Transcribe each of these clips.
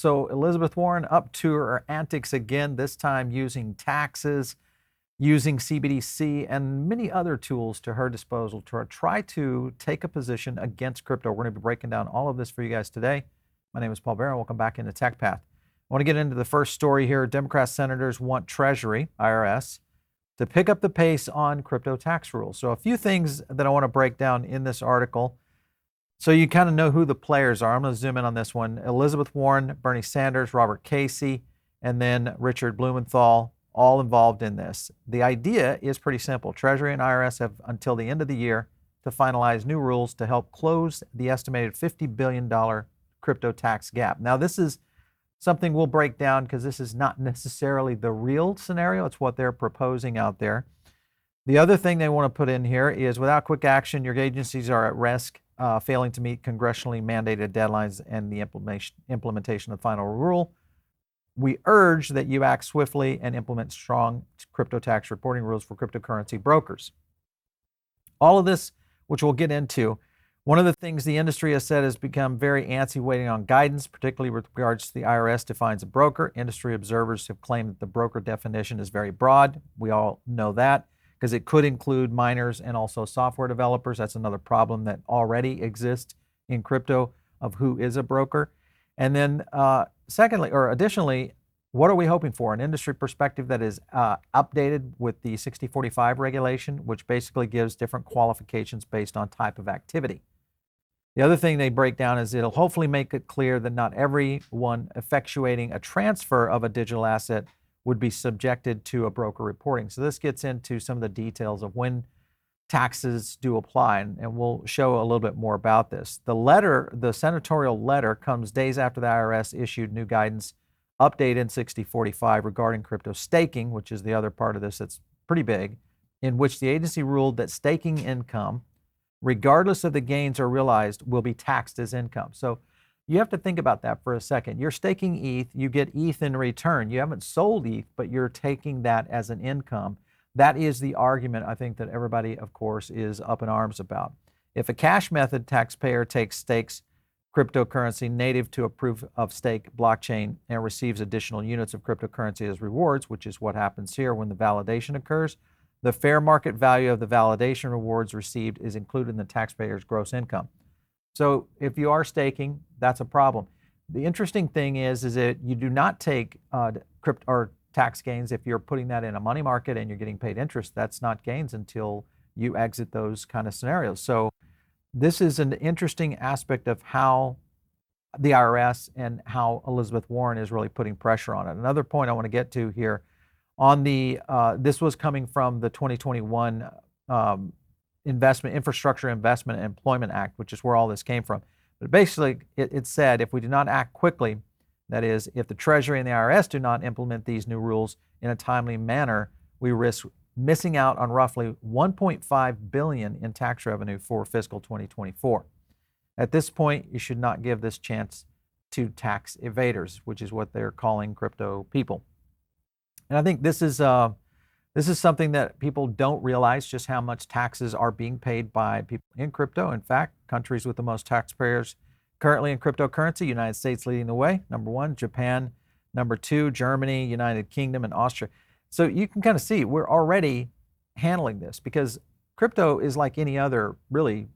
So Elizabeth Warren up to her antics again, this time using taxes, using CBDC and many other tools to her disposal to try to take a position against crypto. We're going to be breaking down all of this for you guys today. My name is Paul Barron. Welcome back into Tech Path. I want to get into the first story here. Democrat senators want Treasury, IRS, to pick up the pace on crypto tax rules. So a few things that I want to break down in this article so you kind of know who the players are. I'm going to zoom in on this one. Elizabeth Warren, Bernie Sanders, Robert Casey, and then Richard Blumenthal, all involved in this. The idea is pretty simple. Treasury and IRS have until the end of the year to finalize new rules to help close the estimated $50 billion crypto tax gap. Now, this is something we'll break down because this is not necessarily the real scenario. It's what they're proposing out there. The other thing they want to put in here is without quick action, your agencies are at risk, failing to meet congressionally mandated deadlines and the implementation of the final rule. We urge that you act swiftly and implement strong crypto tax reporting rules for cryptocurrency brokers. All of this, which we'll get into, one of the things the industry has said has become very antsy waiting on guidance, particularly with regards to the IRS defines a broker. Industry observers have claimed that the broker definition is very broad. We all know that because it could include miners and also software developers. That's another problem that already exists in crypto of who is a broker. And then additionally, what are we hoping for? An industry perspective that is updated with the 6045 regulation, which basically gives different qualifications based on type of activity. The other thing they break down is it'll hopefully make it clear that not everyone effectuating a transfer of a digital asset would be subjected to a broker reporting. So this gets into some of the details of when taxes do apply, and we'll show a little bit more about this. The senatorial letter comes days after the IRS issued new guidance updated 6045 regarding crypto staking, which is the other part of this that's pretty big, in which the agency ruled that staking income, regardless of the gains are realized, will be taxed as income. So you have to think about that for a second. You're staking ETH, you get ETH in return. You haven't sold ETH, but you're taking that as an income. That is the argument I think that everybody, of course, is up in arms about. If a cash method taxpayer stakes cryptocurrency native to a proof of stake blockchain and receives additional units of cryptocurrency as rewards, which is what happens here when the validation occurs, the fair market value of the validation rewards received is included in the taxpayer's gross income. So if you are staking, that's a problem. The interesting thing is that you do not take crypto or tax gains if you're putting that in a money market and you're getting paid interest. That's not gains until you exit those kind of scenarios. So this is an interesting aspect of how the IRS and how Elizabeth Warren is really putting pressure on it. Another point I want to get to here on this was coming from the 2021 Infrastructure Investment and Employment Act, which is where all this came from. But basically, it said if we do not act quickly, that is, if the Treasury and the IRS do not implement these new rules in a timely manner, we risk missing out on roughly $1.5 billion in tax revenue for fiscal 2024. At this point, you should not give this chance to tax evaders, which is what they're calling crypto people. And I think this is something that people don't realize, just how much taxes are being paid by people in crypto. In fact, countries with the most taxpayers currently in cryptocurrency, United States leading the way, number one, Japan, number two, Germany, United Kingdom, and Austria. So you can kind of see we're already handling this because crypto is like any other really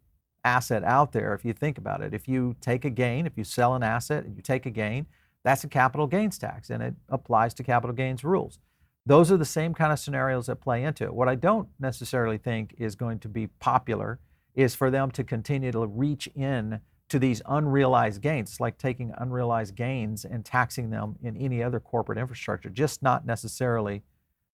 asset out there. If you think about it, if you take a gain, if you sell an asset and you take a gain, that's a capital gains tax and it applies to capital gains rules. Those are the same kind of scenarios that play into it. What I don't necessarily think is going to be popular is for them to continue to reach in to these unrealized gains. It's like taking unrealized gains and taxing them in any other corporate infrastructure, just not necessarily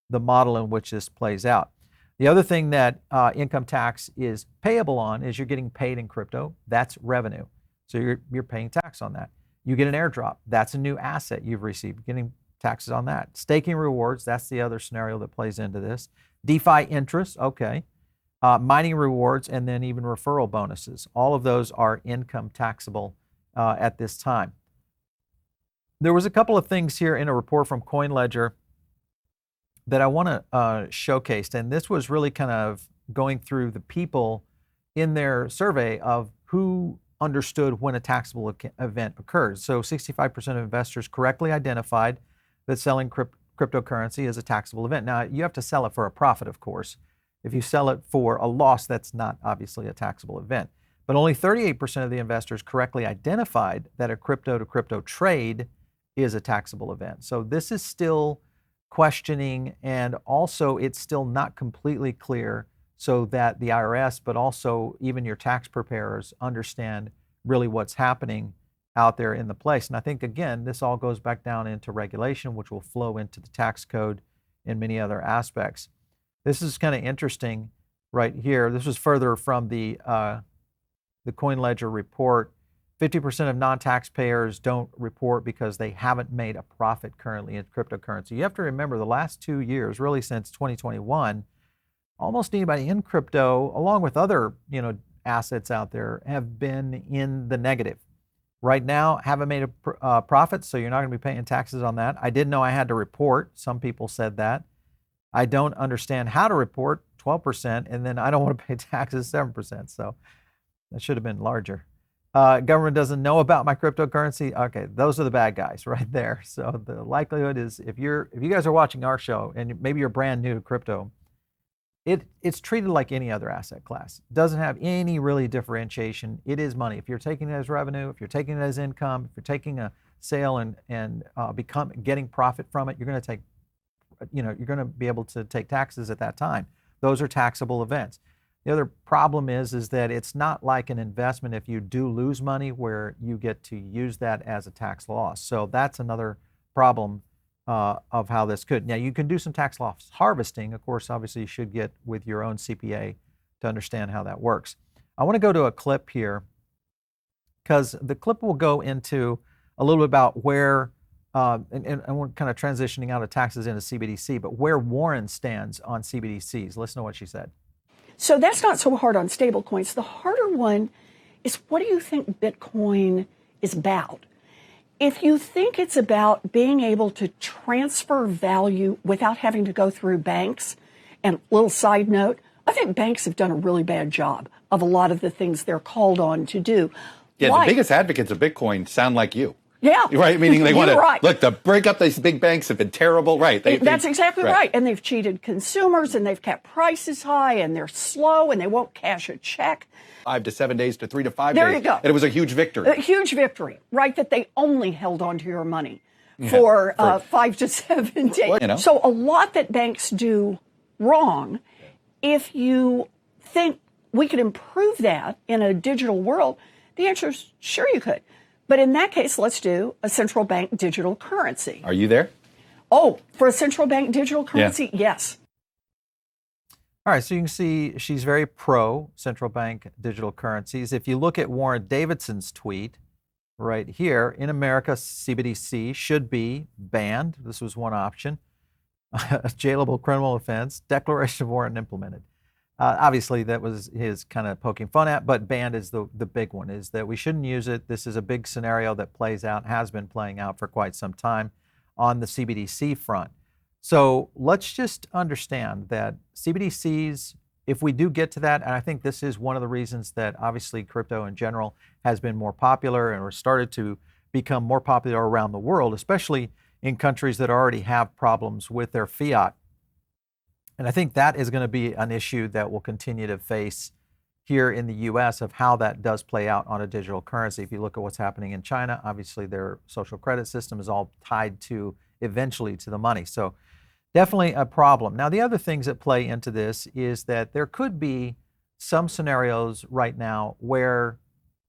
the model in which this plays out. The other thing that income tax is payable on is you're getting paid in crypto. That's revenue. So you're paying tax on that. You get an airdrop. That's a new asset you've received. You're getting taxes on that. Staking rewards, that's the other scenario that plays into this. DeFi interest, okay. Mining rewards, and then even referral bonuses. All of those are income taxable at this time. There was a couple of things here in a report from CoinLedger that I want to showcase, and this was really kind of going through the people in their survey of who understood when a taxable event occurs. So 65% of investors correctly identified that selling cryptocurrency is a taxable event. Now, you have to sell it for a profit, of course. If you sell it for a loss, that's not obviously a taxable event. But only 38% of the investors correctly identified that a crypto-to-crypto trade is a taxable event. So this is still questioning, and also it's still not completely clear so that the IRS, but also even your tax preparers, understand really what's happening out there in the place. And I think, again, this all goes back down into regulation, which will flow into the tax code and many other aspects. This is kind of interesting right here. This was further from the CoinLedger report. 50% of non-taxpayers don't report because they haven't made a profit currently in cryptocurrency. You have to remember the last 2 years, really since 2021, almost anybody in crypto, along with other assets out there, have been in the negative. Right now, haven't made a profit, so you're not going to be paying taxes on that. I didn't know I had to report. Some people said that. I don't understand how to report 12%, and then I don't want to pay taxes 7%. So that should have been larger. Government doesn't know about my cryptocurrency. Okay, those are the bad guys right there. So the likelihood is, if you guys are watching our show and maybe you're brand new to crypto, it's treated like any other asset class. It doesn't have any really differentiation. It is money. If you're taking it as revenue, if you're taking it as income, if you're taking a sale and getting profit from it, you're going to take, you're going to be able to take taxes at that time. Those are taxable events. The other problem is that it's not like an investment if you do lose money where you get to use that as a tax loss. So that's another problem of how this could. Now, you can do some tax loss harvesting. Of course, obviously, you should get with your own CPA to understand how that works. I want to go to a clip here because the clip will go into a little bit about where, and we're kind of transitioning out of taxes into CBDC, but where Warren stands on CBDCs. Listen to what she said. So that's not so hard on stablecoins. The harder one is, what do you think Bitcoin is about? If you think it's about being able to transfer value without having to go through banks, and little side note, I think banks have done a really bad job of a lot of the things they're called on to do. Yeah, the biggest advocates of Bitcoin sound like you. Yeah. Right? Meaning they want to, right. Look, to break up these big banks have been terrible. Right. That's exactly right. And they've cheated consumers, and they've kept prices high, and they're slow, and they won't cash a check. 5 to 7 days to 3 to 5 days. There you go. And it was a huge victory. A huge victory, right? That they only held on to your money for 5 to 7 days. Well, So a lot that banks do wrong, if you think we could improve that in a digital world, the answer is sure you could. But in that case, let's do a central bank digital currency. Are you there? Oh, for a central bank digital currency? Yeah. Yes. All right, so you can see she's very pro central bank digital currencies. If you look at Warren Davidson's tweet right here, in America, CBDC should be banned. This was one option. A jailable criminal offense, declaration of war and implemented. Obviously, that was his kind of poking fun at, but banned is the big one, is that we shouldn't use it. This is a big scenario that plays out, has been playing out for quite some time on the CBDC front. So let's just understand that CBDCs, if we do get to that, and I think this is one of the reasons that obviously crypto in general has been more popular and started to become more popular around the world, especially in countries that already have problems with their fiat. And I think that is going to be an issue that we'll continue to face here in the US of how that does play out on a digital currency. If you look at what's happening in China, obviously their social credit system is all tied to eventually to the money. So definitely a problem. Now, the other things that play into this is that there could be some scenarios right now where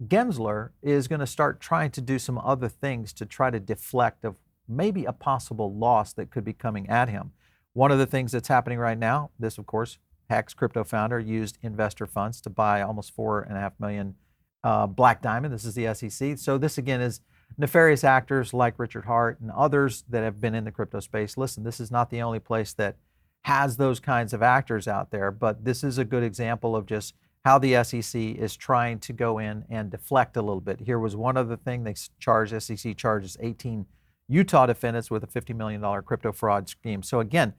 Gensler is going to start trying to do some other things to try to deflect of maybe a possible loss that could be coming at him. One of the things that's happening right now, this, of course, Hex crypto founder used investor funds to buy almost 4.5 million Black Diamond. This is the SEC. So this, again, is nefarious actors like Richard Hart and others that have been in the crypto space. Listen, this is not the only place that has those kinds of actors out there, but this is a good example of just how the SEC is trying to go in and deflect a little bit. Here was one other thing. SEC charges 18 Utah defendants with a $50 million crypto fraud scheme. So again,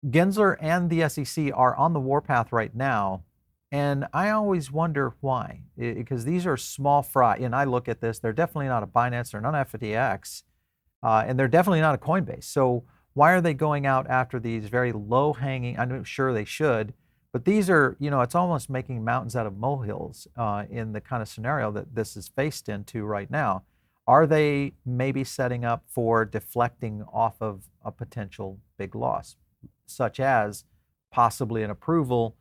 Gensler and the SEC are on the warpath right now And I always wonder why, because these are small fry. And I look at this, they're definitely not a Binance, they're not FTX, and they're definitely not a Coinbase. So why are they going out after these very low hanging? I'm sure they should, but these are, it's almost making mountains out of molehills in the kind of scenario that this is faced into right now. Are they maybe setting up for deflecting off of a potential big loss, such as possibly an approval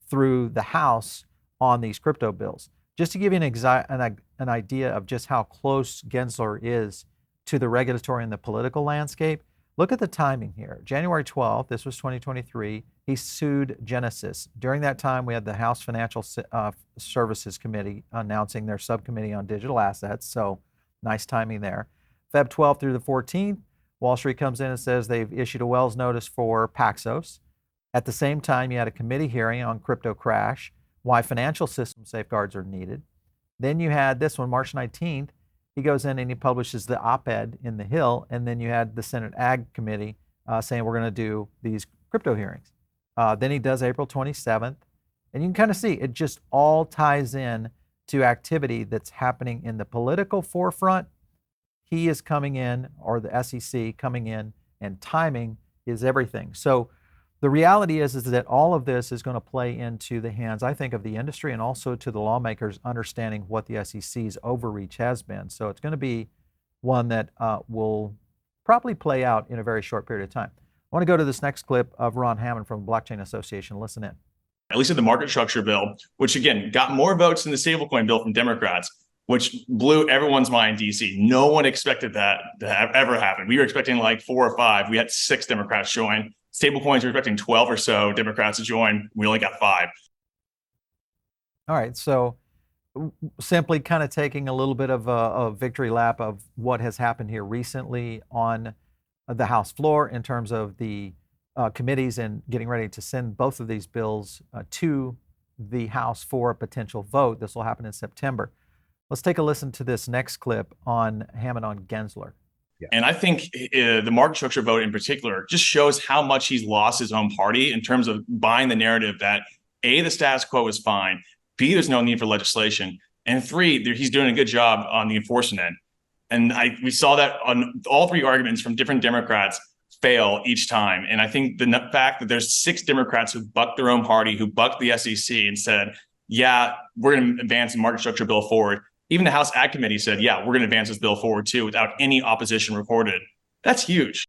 through the House on these crypto bills? Just to give you an idea of just how close Gensler is to the regulatory and the political landscape, look at the timing here. January 12th, this was 2023, he sued Genesis. During that time, we had the House Financial Services Committee announcing their subcommittee on digital assets, so nice timing there. Feb 12th through the 14th, Wall Street comes in and says they've issued a Wells notice for Paxos. At the same time, you had a committee hearing on crypto crash, why financial system safeguards are needed. Then you had this one, March 19th, he goes in and he publishes the op-ed in the Hill, and then you had the Senate Ag Committee saying we're going to do these crypto hearings. Then he does April 27th, and you can kind of see it just all ties in to activity that's happening in the political forefront. He is coming in, or the SEC coming in, and timing is everything. So the reality is that all of this is going to play into the hands, I think, of the industry and also to the lawmakers understanding what the SEC's overreach has been. So it's going to be one that will probably play out in a very short period of time. I want to go to this next clip of Ron Hammond from the Blockchain Association. Listen in. At least in the market structure bill, which again got more votes than the stablecoin bill from Democrats, which blew everyone's mind in DC. No one expected that to ever happen. We were expecting like 4 or 5. We had 6 Democrats join. Stablecoins were expecting 12 or so Democrats to join. We only got 5. All right. So simply kind of taking a little bit of a victory lap of what has happened here recently on the House floor in terms of the committees and getting ready to send both of these bills to the House for a potential vote. This will happen in September. Let's take a listen to this next clip on Hammond on Gensler. Yeah. And I think the market structure vote in particular just shows how much he's lost his own party in terms of buying the narrative that A, the status quo is fine, B, there's no need for legislation, and 3, he's doing a good job on the enforcement end. And we saw that on all 3 arguments from different Democrats fail each time. And I think the fact that there's 6 Democrats who bucked their own party, who bucked the SEC and said, yeah, we're going to advance the market structure bill forward. Even the House Ag Committee said, yeah, we're going to advance this bill forward too without any opposition recorded. That's huge.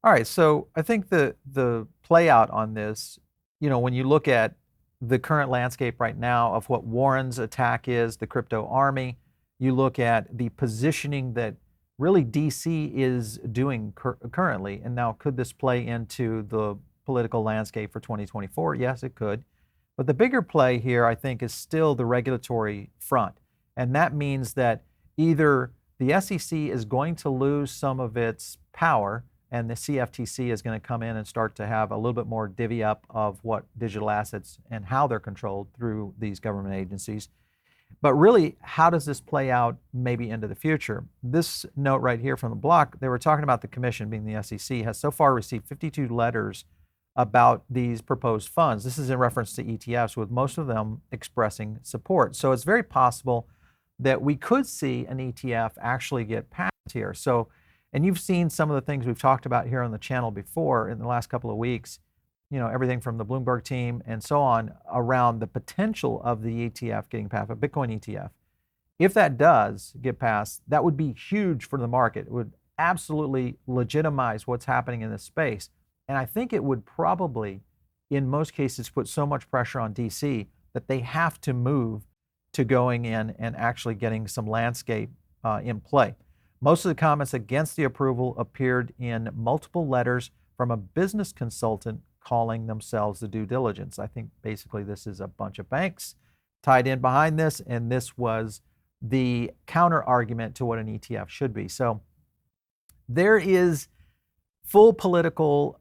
All right. So I think the play out on this, when you look at the current landscape right now of what Warren's attack is, the crypto army, you look at the positioning that really DC is doing currently. And now, could this play into the political landscape for 2024? Yes, it could. But the bigger play here, I think, is still the regulatory front. And that means that either the SEC is going to lose some of its power and the CFTC is going to come in and start to have a little bit more divvy up of what digital assets and how they're controlled through these government agencies. But really, how does this play out maybe into the future? This note right here from the block, they were talking about the commission, being the SEC, has so far received 52 letters about these proposed funds. This is in reference to ETFs, with most of them expressing support. So it's very possible that we could see an ETF actually get passed here. So, and you've seen some of the things we've talked about here on the channel before in the last couple of weeks, everything from the Bloomberg team and so on around the potential of the ETF getting passed, a Bitcoin ETF. If that does get passed, that would be huge for the market. It would absolutely legitimize what's happening in this space. And I think it would probably, in most cases, put so much pressure on DC that they have to move to going in and actually getting some landscape in play. Most of the comments against the approval appeared in multiple letters from a business consultant calling themselves the due diligence. I think basically this is a bunch of banks tied in behind this, and this was the counter argument to what an ETF should be. So there is full political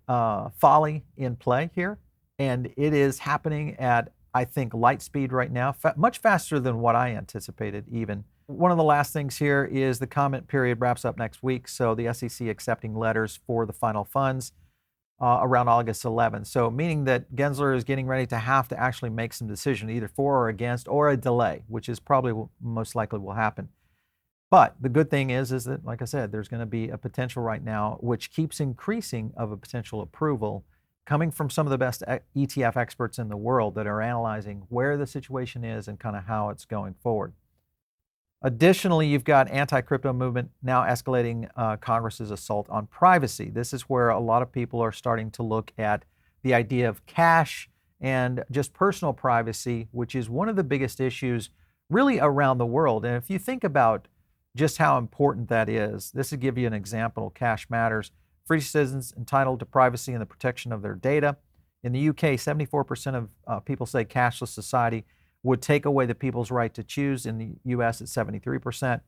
folly in play here, and it is happening at, I think, light speed right now, much faster than what I anticipated even. One of the last things here is the comment period wraps up next week, so the SEC accepting letters for the final funds. around August 11th. So meaning that Gensler is getting ready to have to actually make some decision, either for or against, or a delay, which is probably most likely will happen. But the good thing is that, like I said, there's going to be a potential right now, which keeps increasing, of a potential approval coming from some of the best ETF experts in the world that are analyzing where the situation is and kind of how it's going forward. Additionally, you've got anti-crypto movement now escalating Congress's assault on privacy. This is where a lot of people are starting to look at the idea of cash and just personal privacy, which is one of the biggest issues really around the world. And if you think about just how important that is, this would give you an example. Cash matters. Free citizens entitled to privacy and the protection of their data. In the UK, 74% of people say cashless society would take away the people's right to choose. In the US, it's 73%.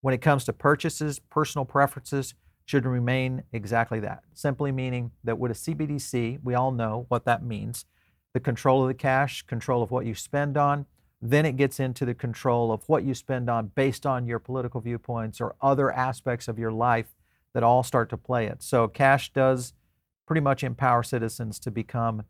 When it comes to purchases, personal preferences should remain exactly that. Simply meaning that with a CBDC, we all know what that means. The control of the cash, control of what you spend on, then it gets into the control of what you spend on based on your political viewpoints or other aspects of your life that all start to play it. So cash does pretty much empower citizens to become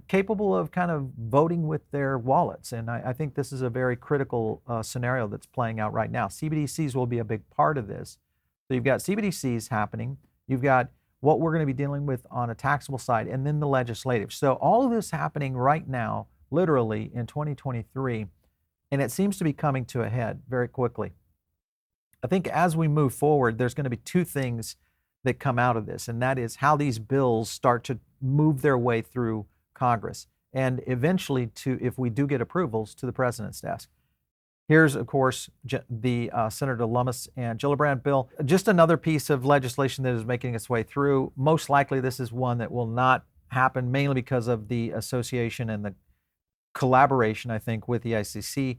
capable of kind of voting with their wallets. And I think this is a very critical scenario that's playing out right now. CBDCs will be a big part of this. So you've got CBDCs happening. You've got what we're going to be dealing with on a taxable side, and then the legislative. So all of this happening right now, literally in 2023, and it seems to be coming to a head very quickly. I think as we move forward, there's going to be two things that come out of this, and that is how these bills start to move their way through Congress and eventually to, if we do get approvals, to the president's desk. Here's, of course, the Senator Lummis and Gillibrand bill. Just another piece of legislation that is making its way through. Most likely this is one that will not happen, mainly because of the association and the collaboration, I think, with the SEC.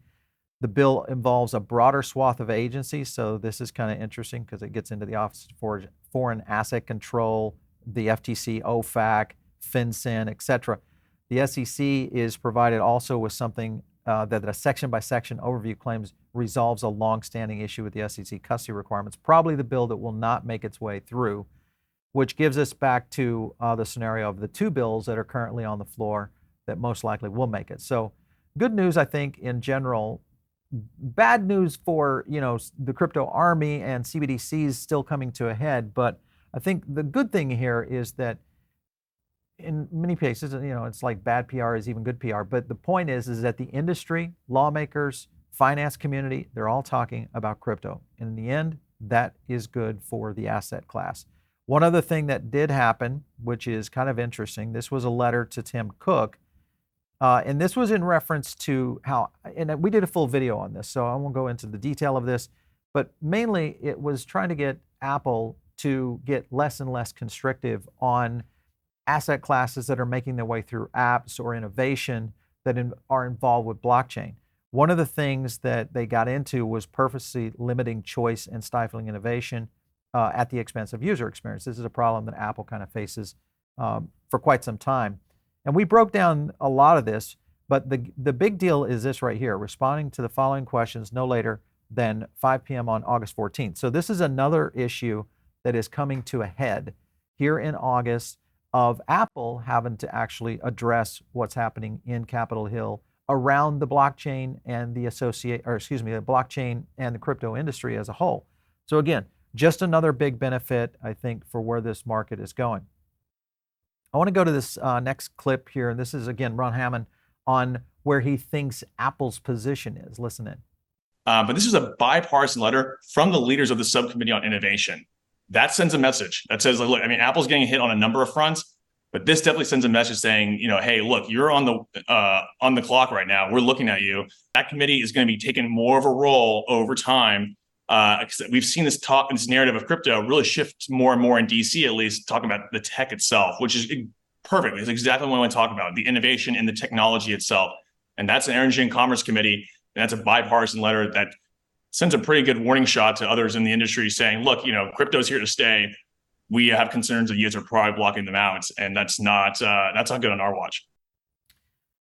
The bill involves a broader swath of agencies, so this is kind of interesting because it gets into the Office for Foreign Asset Control, the FTC, OFAC, FinCEN, etc. The SEC is provided also with something that a section-by-section overview claims resolves a long-standing issue with the SEC custody requirements, probably the bill that will not make its way through, which gives us back to the scenario of the two bills that are currently on the floor that most likely will make it. So good news, I think, in general. Bad news for, the crypto army and CBDCs still coming to a head. But I think the good thing here is that in many cases, it's like bad PR is even good PR. But the point is that the industry, lawmakers, finance community, they're all talking about crypto. And in the end, that is good for the asset class. One other thing that did happen, which is kind of interesting, this was a letter to Tim Cook. And this was in reference to how, and we did a full video on this, so I won't go into the detail of this, but mainly it was trying to get Apple to get less and less constrictive on asset classes that are making their way through apps or innovation that are involved with blockchain. One of the things that they got into was purposely limiting choice and stifling innovation at the expense of user experience. This is a problem that Apple kind of faces for quite some time. And we broke down a lot of this, but the big deal is this right here, responding to the following questions no later than 5 p.m. on August 14th. So this is another issue that is coming to a head here in August of Apple having to actually address what's happening in Capitol Hill around the blockchain and the blockchain and the crypto industry as a whole. So again, just another big benefit, I think, for where this market is going. I want to go to this next clip here, and this is, again, Ron Hammond on where he thinks Apple's position is. Listen in. But this is a bipartisan letter from the leaders of the Subcommittee on Innovation. That sends a message that says, look, Apple's getting hit on a number of fronts, but this definitely sends a message saying, hey, look, you're on the clock right now. We're looking at you. That committee is going to be taking more of a role over time. We've seen this narrative of crypto really shift more and more in DC, at least, talking about the tech itself, which is perfect. It's exactly what I want to talk about, the innovation in the technology itself. And that's an Energy and Commerce Committee. And that's a bipartisan letter that sends a pretty good warning shot to others in the industry saying, look, crypto's here to stay. We have concerns that you guys are probably blocking them out. And that's not good on our watch.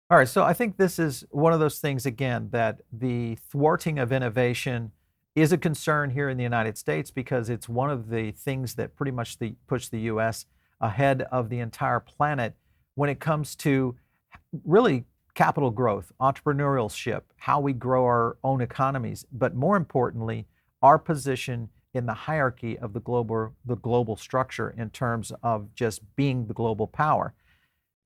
All right. So I think this is one of those things, again, that the thwarting of innovation is a concern here in the United States because it's one of the things that pretty much push the U.S. ahead of the entire planet when it comes to really capital growth, entrepreneurship, how we grow our own economies, but more importantly, our position in the hierarchy of the global structure in terms of just being the global power.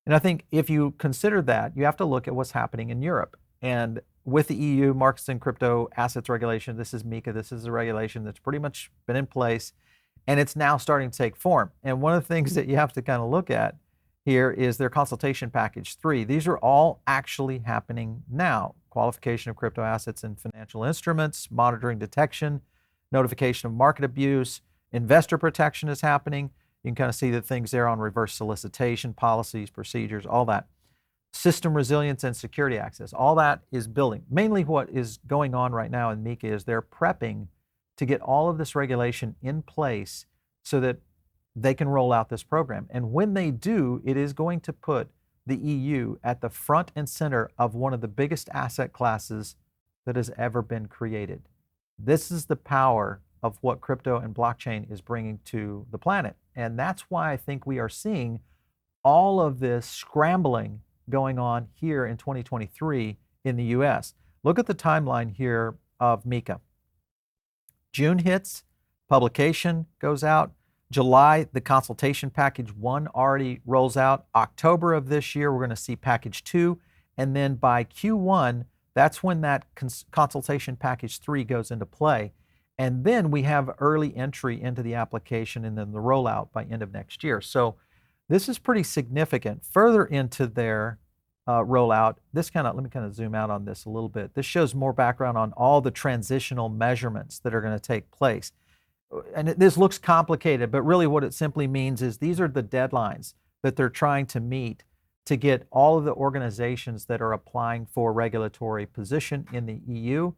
And I think if you consider that, you have to look at what's happening in Europe. And with the EU markets and crypto assets regulation, this is MiCA, this is a regulation that's pretty much been in place, and it's now starting to take form. And one of the things that you have to kind of look at here is their consultation package 3. These are all actually happening now. Qualification of crypto assets and financial instruments, monitoring detection, notification of market abuse, investor protection is happening. You can kind of see the things there on reverse solicitation, policies, procedures, all that. System resilience and security access, all that is building. Mainly what is going on right now in MiCA is they're prepping to get all of this regulation in place so that they can roll out this program. And when they do, it is going to put the EU at the front and center of one of the biggest asset classes that has ever been created. This is the power of what crypto and blockchain is bringing to the planet. And that's why I think we are seeing all of this scrambling going on here in 2023 in the US. Look at the timeline here of MiCA. June hits, publication goes out. July, the consultation package 1 already rolls out. October of this year, we're going to see package 2. And then by Q1, that's when that consultation package 3 goes into play. And then we have early entry into the application and then the rollout by end of next year. So this is pretty significant. Further into their rollout, let me kind of zoom out on this a little bit. This shows more background on all the transitional measurements that are going to take place. And this looks complicated, but really what it simply means is these are the deadlines that they're trying to meet to get all of the organizations that are applying for regulatory position in the EU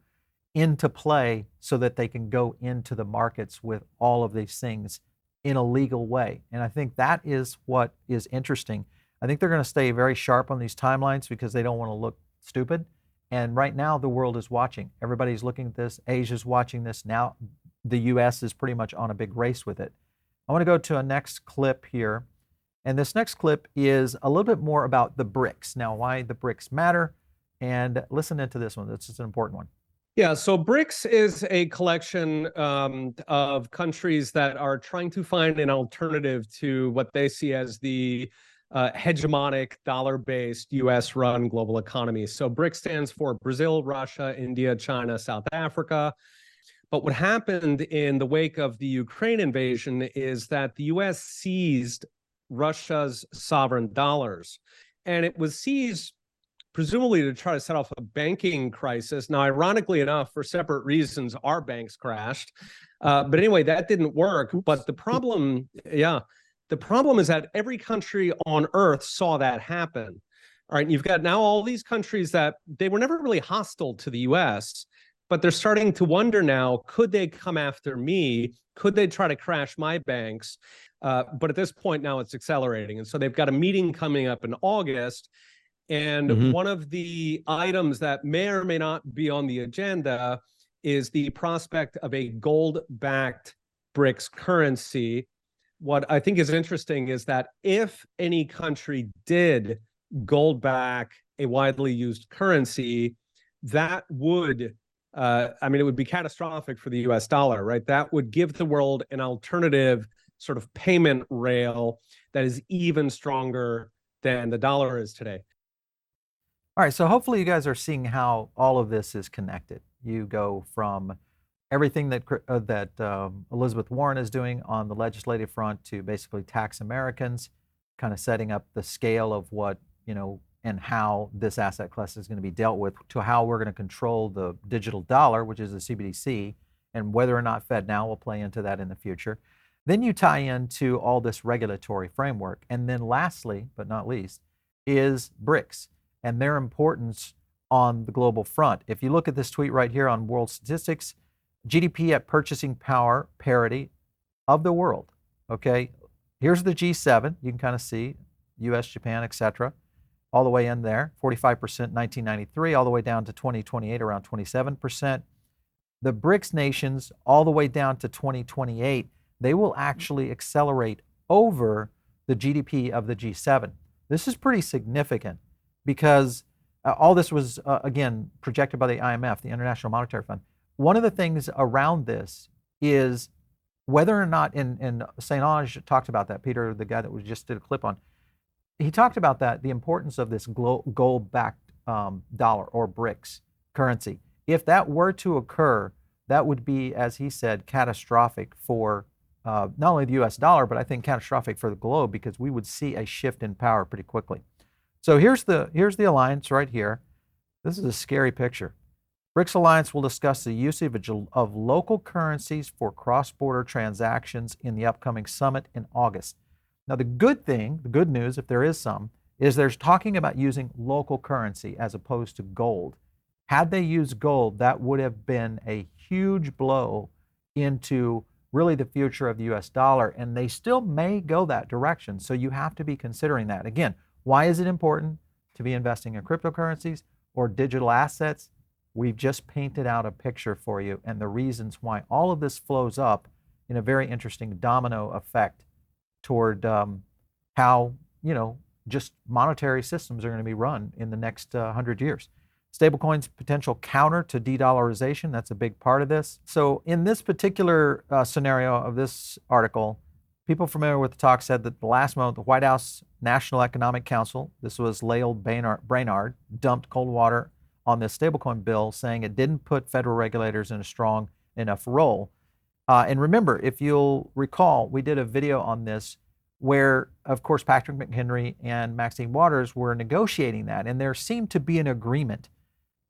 into play so that they can go into the markets with all of these things in a legal way. And I think that is what is interesting. I think they're going to stay very sharp on these timelines because they don't want to look stupid. And right now the world is watching. Everybody's looking at this. Asia's watching this. Now the US is pretty much on a big race with it. I want to go to a next clip here. And this next clip is a little bit more about the BRICS. Now, why the BRICS matter. And listen into this one. This is an important one. Yeah, so BRICS is a collection of countries that are trying to find an alternative to what they see as the hegemonic dollar-based US-run global economy. So BRICS stands for Brazil, Russia, India, China, South Africa. But what happened in the wake of the Ukraine invasion is that the US seized Russia's sovereign dollars, and it was seized presumably to try to set off a banking crisis. Now, ironically enough, for separate reasons, our banks crashed. But anyway, that didn't work. But the problem is that every country on earth saw that happen. All right, you've got now all these countries that they were never really hostile to the US, but they're starting to wonder now, could they come after me? Could they try to crash my banks? But at this point now it's accelerating. And so they've got a meeting coming up in August. And one of the items that may or may not be on the agenda is the prospect of a gold-backed BRICS currency. What I think is interesting is that if any country did gold back a widely used currency, that would, it would be catastrophic for the US dollar, right? That would give the world an alternative sort of payment rail that is even stronger than the dollar is today. All right, so hopefully you guys are seeing how all of this is connected. You go from everything that Elizabeth Warren is doing on the legislative front to basically tax Americans, kind of setting up the scale of what, and how this asset class is going to be dealt with, to how we're going to control the digital dollar, which is the CBDC, and whether or not FedNow will play into that in the future. Then you tie into all this regulatory framework. And then lastly, but not least, is BRICS and their importance on the global front. If you look at this tweet right here on World Statistics, GDP at purchasing power parity of the world, okay? Here's the G7. You can kind of see US, Japan, etc., all the way in there, 45% 1993, all the way down to 2028, around 27%. The BRICS nations, all the way down to 2028, they will actually accelerate over the GDP of the G7. This is pretty significant because all this was, again, projected by the IMF, the International Monetary Fund. One of the things around this is whether or not, and St. Ange talked about that, Peter, the guy that we just did a clip on, he talked about that, the importance of this gold-backed dollar or BRICS currency. If that were to occur, that would be, as he said, catastrophic for not only the US dollar, but I think catastrophic for the globe, because we would see a shift in power pretty quickly. So here's the alliance right here. This is a scary picture. BRICS Alliance will discuss the usage of local currencies for cross-border transactions in the upcoming summit in August. Now, the good news, if there is some, is there's talking about using local currency as opposed to gold. Had they used gold, that would have been a huge blow into really the future of the US dollar, and they still may go that direction. So you have to be considering that. Again, why is it important to be investing in cryptocurrencies or digital assets? We've just painted out a picture for you and the reasons why all of this flows up in a very interesting domino effect toward how, just monetary systems are going to be run in the next 100 years. Stablecoins potential counter to de-dollarization, that's a big part of this. So in this particular scenario of this article, people familiar with the talk said that the last month, the White House National Economic Council, this was Lael Brainard, dumped cold water on this stablecoin bill, saying it didn't put federal regulators in a strong enough role. And remember, if you'll recall, we did a video on this where, of course, Patrick McHenry and Maxine Waters were negotiating that, and there seemed to be an agreement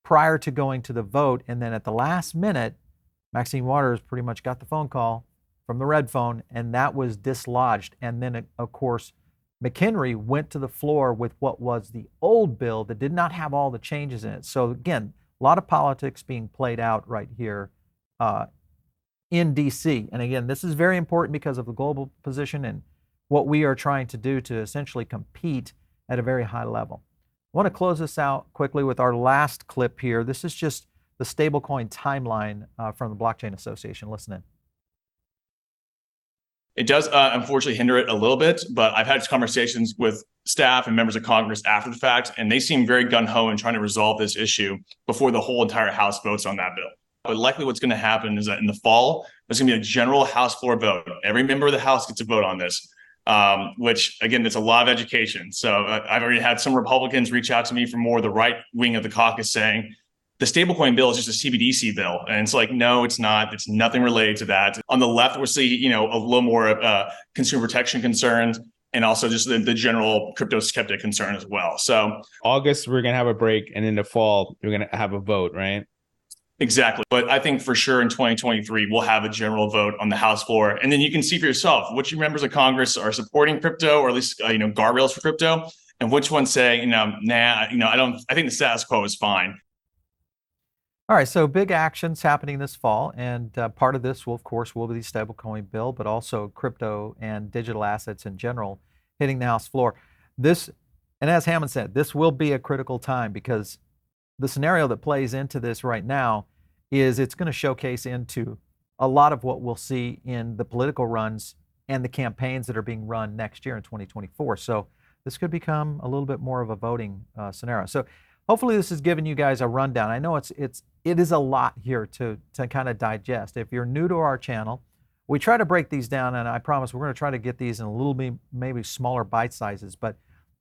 prior to going to the vote. And then at the last minute, Maxine Waters pretty much got the phone call from the red phone, and that was dislodged. And then, of course, McHenry went to the floor with what was the old bill that did not have all the changes in it. So again, a lot of politics being played out right here in DC. And again, this is very important because of the global position and what we are trying to do to essentially compete at a very high level. I want to close this out quickly with our last clip here. This is just the stablecoin timeline from the Blockchain Association. Listen in. It does unfortunately hinder it a little bit, but I've had conversations with staff and members of Congress after the fact, and they seem very gung-ho in trying to resolve this issue before the whole entire House votes on that bill. But likely what's going to happen is that in the fall, there's going to be a general House floor vote. Every member of the House gets a vote on this, which, again, it's a lot of education. So I've already had some Republicans reach out to me from more the right wing of the caucus saying, the stablecoin bill is just a CBDC bill. And it's like, no, it's not. It's nothing related to that. On the left, we'll see, a little more consumer protection concerns and also just the general crypto skeptic concern as well. So August, we're going to have a break. And in the fall, we're going to have a vote, right? Exactly. But I think for sure in 2023, we'll have a general vote on the House floor. And then you can see for yourself which members of Congress are supporting crypto, or at least, guardrails for crypto, and which ones say, I think the status quo is fine. All right, so big actions happening this fall, and part of this will, of course, be the stablecoin bill, but also crypto and digital assets in general hitting the House floor. This, and as Hammond said, this will be a critical time because the scenario that plays into this right now is it's going to showcase into a lot of what we'll see in the political runs and the campaigns that are being run next year in 2024. So this could become a little bit more of a voting scenario. So hopefully this has given you guys a rundown. I know it is a lot here to kind of digest. If you're new to our channel, we try to break these down, and I promise we're going to try to get these in a little bit maybe smaller bite sizes, but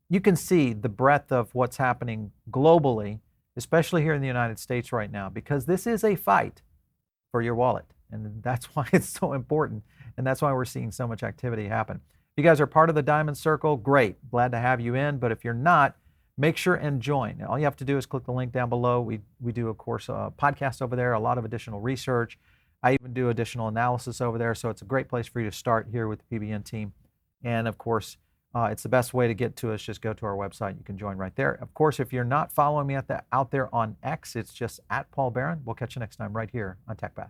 you can see the breadth of what's happening globally, especially here in the United States right now, because this is a fight for your wallet, and that's why it's so important, and that's why we're seeing so much activity happen. If you guys are part of the Diamond Circle, great, glad to have you in, but if you're not, make sure and join. All you have to do is click the link down below. We do, of course, a podcast over there, a lot of additional research. I even do additional analysis over there, so it's a great place for you to start here with the PBN team. And of course, it's the best way to get to us. Just go to our website. You can join right there. Of course, if you're not following me out there on X, it's just @Paul Barron. We'll catch you next time right here on TechPath.